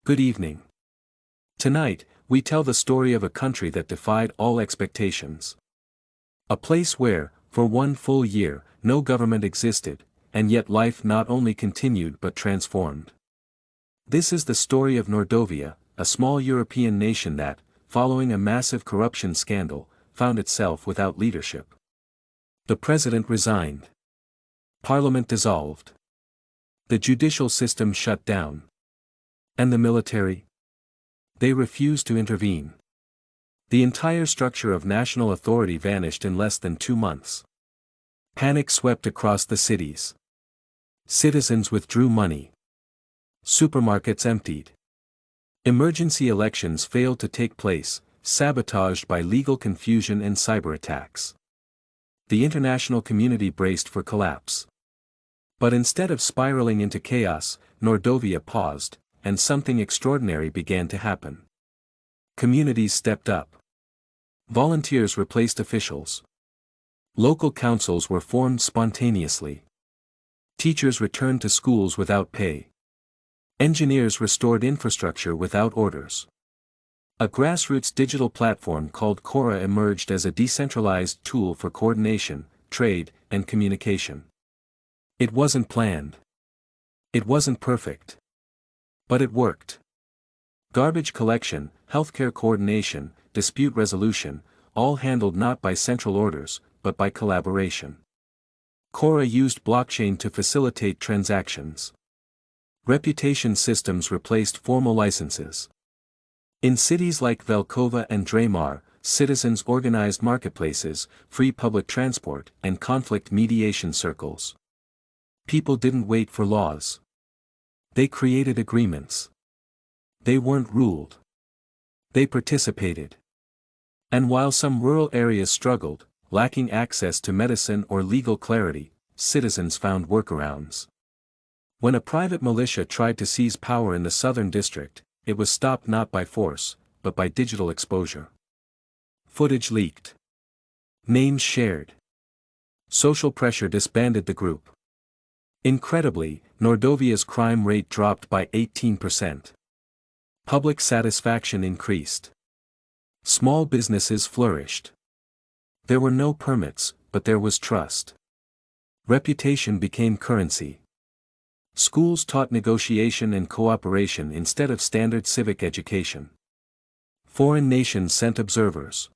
Good evening. Tonight, we tell the story of a country that defied all expectations. A place where, for one full year, no government existed, and yet life not only continued but transformed. This is the story of Mordovia, a small European nation that, following a massive corruption scandal, found itself without leadership. The president resigned. Parliament dissolved. The judicial system shut down. And the military? They refused to intervene. The entire structure of national authority vanished in less than 2 months. Panic swept across the cities. Citizens withdrew money. Supermarkets emptied. Emergency elections failed to take place, sabotaged by legal confusion and cyber attacks. The international community braced for collapse. But instead of spiraling into chaos, Mordovia paused, and something extraordinary began to happen. Communities stepped up. Volunteers replaced officials. Local councils were formed spontaneously. Teachers returned to schools without pay. Engineers restored infrastructure without orders. A grassroots digital platform called Quora emerged as a decentralized tool for coordination, trade, and communication. It wasn't planned. It wasn't perfect. But it worked. Garbage collection, healthcare coordination, dispute resolution, all handled not by central orders, but by collaboration. Quora used blockchain to facilitate transactions. Reputation systems replaced formal licenses. In cities like Velkova and Dramar, citizens organized marketplaces, free public transport, and conflict mediation circles. People didn't wait for laws. They created agreements. They weren't ruled. They participated. And while some rural areas struggled, lacking access to medicine or legal clarity, citizens found workarounds. When a private militia tried to seize power in the southern district, it was stopped not by force, but by digital exposure. Footage leaked. Names shared. Social pressure disbanded the group. Incredibly, Mordovia's crime rate dropped by 18%. Public satisfaction increased. Small businesses flourished. There were no permits, but there was trust. Reputation became currency. Schools taught negotiation and cooperation instead of standard civic education. Foreign nations sent observers.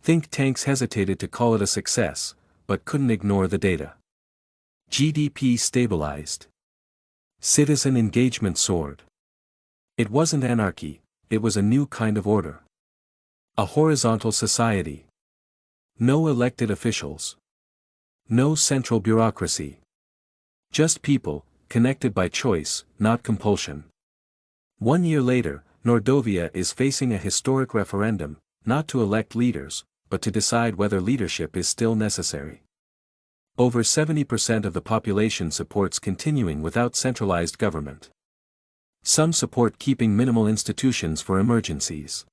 Think tanks hesitated to call it a success, but couldn't ignore the data. GDP stabilized. Citizen engagement soared. It wasn't anarchy, it was a new kind of order. A horizontal society. No elected officials. No central bureaucracy. Just people, connected by choice, not compulsion. 1 year later, Mordovia is facing a historic referendum, not to elect leaders, but to decide whether leadership is still necessary. Over 70% of the population supports continuing without centralized government. Some support keeping minimal institutions for emergencies.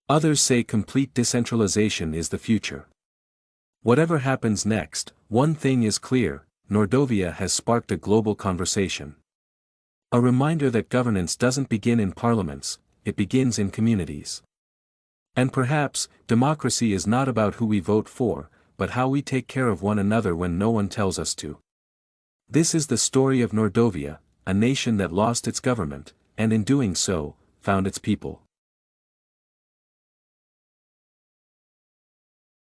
Others say complete decentralization is the future. Whatever happens next, one thing is clear: Mordovia has sparked a global conversation. A reminder that governance doesn't begin in parliaments, it begins in communities. And perhaps, democracy is not about who we vote for, but how we take care of one another when no one tells us to. This is the story of Mordovia, a nation that lost its government, and in doing so, found its people.